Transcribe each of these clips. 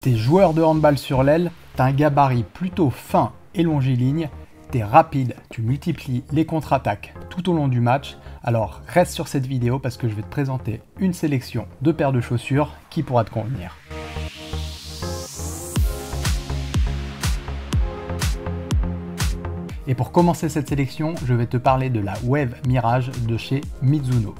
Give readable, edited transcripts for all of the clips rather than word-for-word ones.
T'es joueur de handball sur l'aile, t'as un gabarit plutôt fin et longiligne, t'es rapide, tu multiplies les contre-attaques tout au long du match, alors reste sur cette vidéo parce que je vais te présenter une sélection de paires de chaussures qui pourra te convenir. Et pour commencer cette sélection, je vais te parler de la Wave Mirage de chez Mizuno.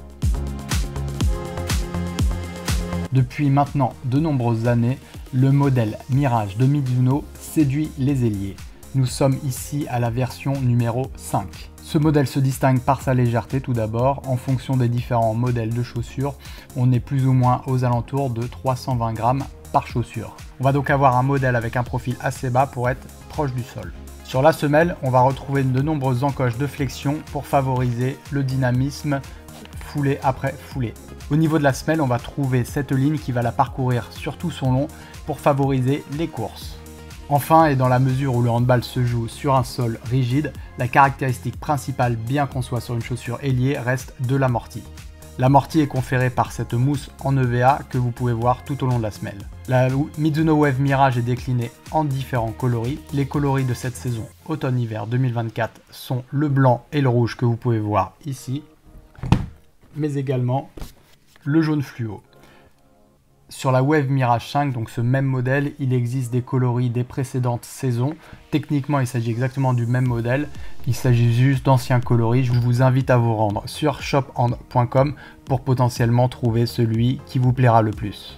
Depuis maintenant de nombreuses années, le modèle Mirage de Mizuno séduit les ailiers. Nous sommes ici à la version numéro 5. Ce modèle se distingue par sa légèreté tout d'abord. En fonction des différents modèles de chaussures, on est plus ou moins aux alentours de 320 grammes par chaussure. On va donc avoir un modèle avec un profil assez bas pour être proche du sol. Sur la semelle, on va retrouver de nombreuses encoches de flexion pour favoriser le dynamisme foulée après foulée. Au niveau de la semelle, on va trouver cette ligne qui va la parcourir sur tout son long pour favoriser les courses. Enfin, et dans la mesure où le handball se joue sur un sol rigide, la caractéristique principale, bien qu'on soit sur une chaussure ailier, reste de l'amorti. L'amorti est conféré par cette mousse en EVA que vous pouvez voir tout au long de la semelle. La Mizuno Wave Mirage est déclinée en différents coloris. Les coloris de cette saison automne-hiver 2024 sont le blanc et le rouge que vous pouvez voir ici, mais également le jaune fluo. Sur la Wave Mirage 5, donc ce même modèle, il existe des coloris des précédentes saisons. Techniquement, il s'agit exactement du même modèle. Il s'agit juste d'anciens coloris. Je vous invite à vous rendre sur shophand.com pour potentiellement trouver celui qui vous plaira le plus.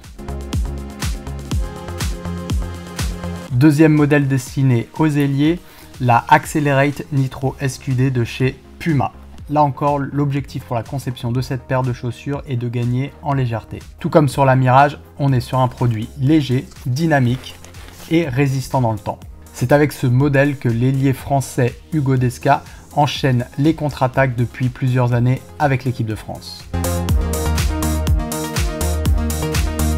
Deuxième modèle destiné aux ailiers, la Accelerate Nitro SQD de chez Puma. Là encore, l'objectif pour la conception de cette paire de chaussures est de gagner en légèreté. Tout comme sur la Mirage, on est sur un produit léger, dynamique et résistant dans le temps. C'est avec ce modèle que l'ailier français Hugo Desca enchaîne les contre-attaques depuis plusieurs années avec l'équipe de France.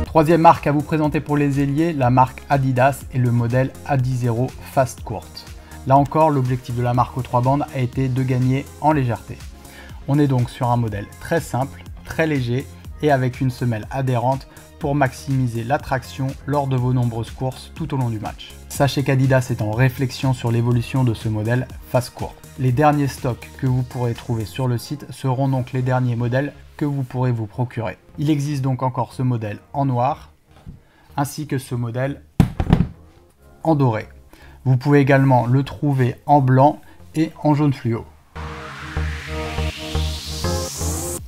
Troisième marque à vous présenter pour les ailiers, la marque Adidas et le modèle Adizero Fast Court. Là encore, l'objectif de la marque aux 3 bandes a été de gagner en légèreté. On est donc sur un modèle très simple, très léger et avec une semelle adhérente pour maximiser la traction lors de vos nombreuses courses tout au long du match. Sachez qu'Adidas est en réflexion sur l'évolution de ce modèle Fast Court. Les derniers stocks que vous pourrez trouver sur le site seront donc les derniers modèles que vous pourrez vous procurer. Il existe donc encore ce modèle en noir ainsi que ce modèle en doré. Vous pouvez également le trouver en blanc et en jaune fluo.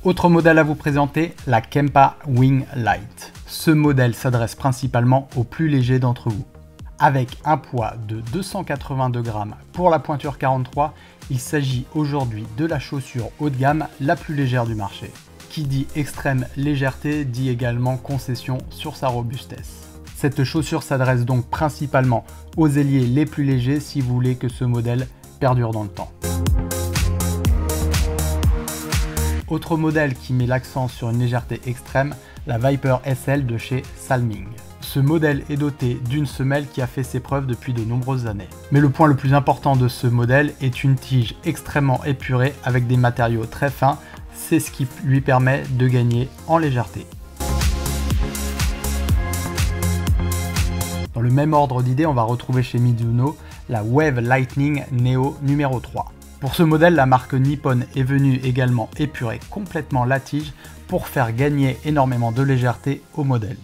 Autre modèle à vous présenter, la Kempa Wing Light. Ce modèle s'adresse principalement aux plus légers d'entre vous. Avec un poids de 282 grammes pour la pointure 43, il s'agit aujourd'hui de la chaussure haut de gamme la plus légère du marché. Qui dit extrême légèreté dit également concession sur sa robustesse. Cette chaussure s'adresse donc principalement aux ailiers les plus légers si vous voulez que ce modèle perdure dans le temps. Autre modèle qui met l'accent sur une légèreté extrême, la Viper SL de chez Salming. Ce modèle est doté d'une semelle qui a fait ses preuves depuis de nombreuses années. Mais le point le plus important de ce modèle est une tige extrêmement épurée avec des matériaux très fins. C'est ce qui lui permet de gagner en légèreté. Dans le même ordre d'idée, on va retrouver chez Mizuno la Wave Lightning Neo numéro 3. Pour ce modèle, la marque Nippon est venue également épurer complètement la tige pour faire gagner énormément de légèreté au modèle.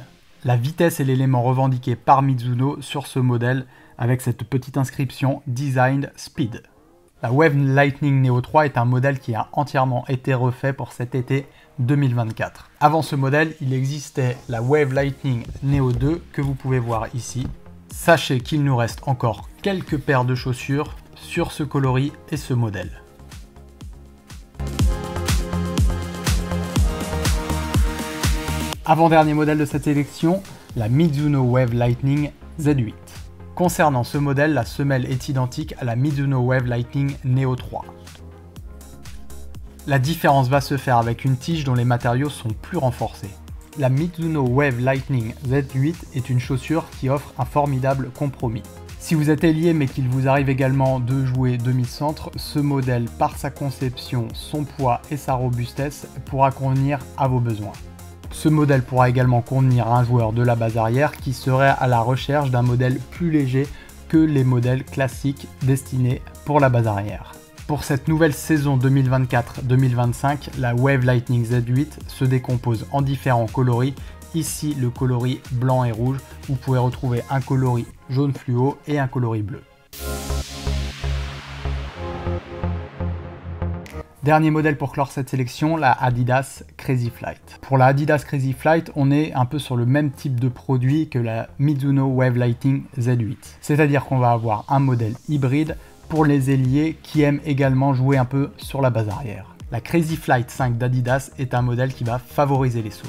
La vitesse est l'élément revendiqué par Mizuno sur ce modèle avec cette petite inscription Designed Speed. La Wave Lightning Neo 3 est un modèle qui a entièrement été refait pour cet été 2024. Avant ce modèle, il existait la Wave Lightning Neo 2 que vous pouvez voir ici. Sachez qu'il nous reste encore quelques paires de chaussures sur ce coloris et ce modèle. Avant-dernier modèle de cette sélection, la Mizuno Wave Lightning Z8. Concernant ce modèle, la semelle est identique à la Mizuno Wave Lightning Neo 3. La différence va se faire avec une tige dont les matériaux sont plus renforcés. La Mizuno Wave Lightning Z8 est une chaussure qui offre un formidable compromis. Si vous êtes ailier mais qu'il vous arrive également de jouer demi-centre, ce modèle, par sa conception, son poids et sa robustesse, pourra convenir à vos besoins. Ce modèle pourra également contenir un joueur de la base arrière qui serait à la recherche d'un modèle plus léger que les modèles classiques destinés pour la base arrière. Pour cette nouvelle saison 2024-2025, la Wave Lightning Z8 se décompose en différents coloris. Ici, le coloris blanc et rouge. Vous pouvez retrouver un coloris jaune fluo et un coloris bleu. Dernier modèle pour clore cette sélection, la Adidas Crazy Flight. Pour la Adidas Crazy Flight, on est un peu sur le même type de produit que la Mizuno Wave Lightning Z8. C'est-à-dire qu'on va avoir un modèle hybride pour les ailiers qui aiment également jouer un peu sur la base arrière. La Crazy Flight 5 d'Adidas est un modèle qui va favoriser les sauts.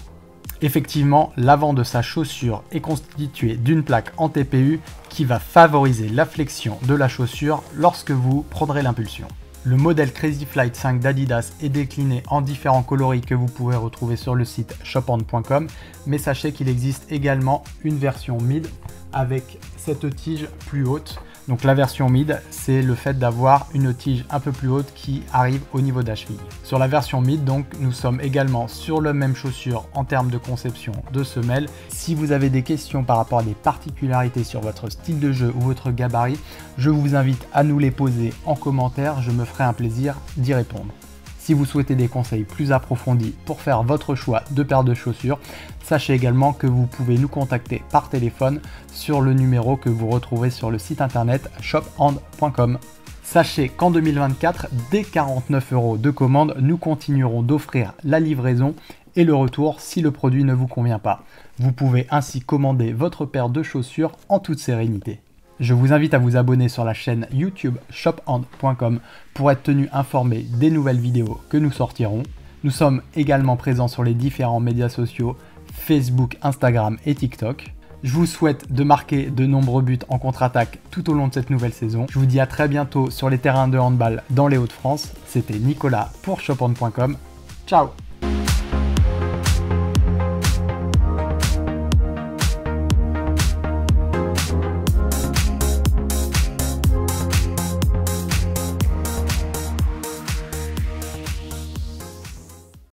Effectivement, l'avant de sa chaussure est constitué d'une plaque en TPU qui va favoriser la flexion de la chaussure lorsque vous prendrez l'impulsion. Le modèle Crazy Flight 5 d'Adidas est décliné en différents coloris que vous pouvez retrouver sur le site shopand.com, mais sachez qu'il existe également une version mid avec cette tige plus haute. Donc la version mid, c'est le fait d'avoir une tige un peu plus haute qui arrive au niveau de la cheville. Sur la version mid, donc, nous sommes également sur la même chaussure en termes de conception de semelle. Si vous avez des questions par rapport à des particularités sur votre style de jeu ou votre gabarit, je vous invite à nous les poser en commentaire, je me ferai un plaisir d'y répondre. Si vous souhaitez des conseils plus approfondis pour faire votre choix de paire de chaussures, sachez également que vous pouvez nous contacter par téléphone sur le numéro que vous retrouvez sur le site internet shopand.com. Sachez qu'en 2024, dès 49 € de commande, nous continuerons d'offrir la livraison et le retour si le produit ne vous convient pas. Vous pouvez ainsi commander votre paire de chaussures en toute sérénité. Je vous invite à vous abonner sur la chaîne YouTube shopand.com pour être tenu informé des nouvelles vidéos que nous sortirons. Nous sommes également présents sur les différents médias sociaux Facebook, Instagram et TikTok. Je vous souhaite de marquer de nombreux buts en contre-attaque tout au long de cette nouvelle saison. Je vous dis à très bientôt sur les terrains de handball dans les Hauts-de-France. C'était Nicolas pour shopand.com. Ciao!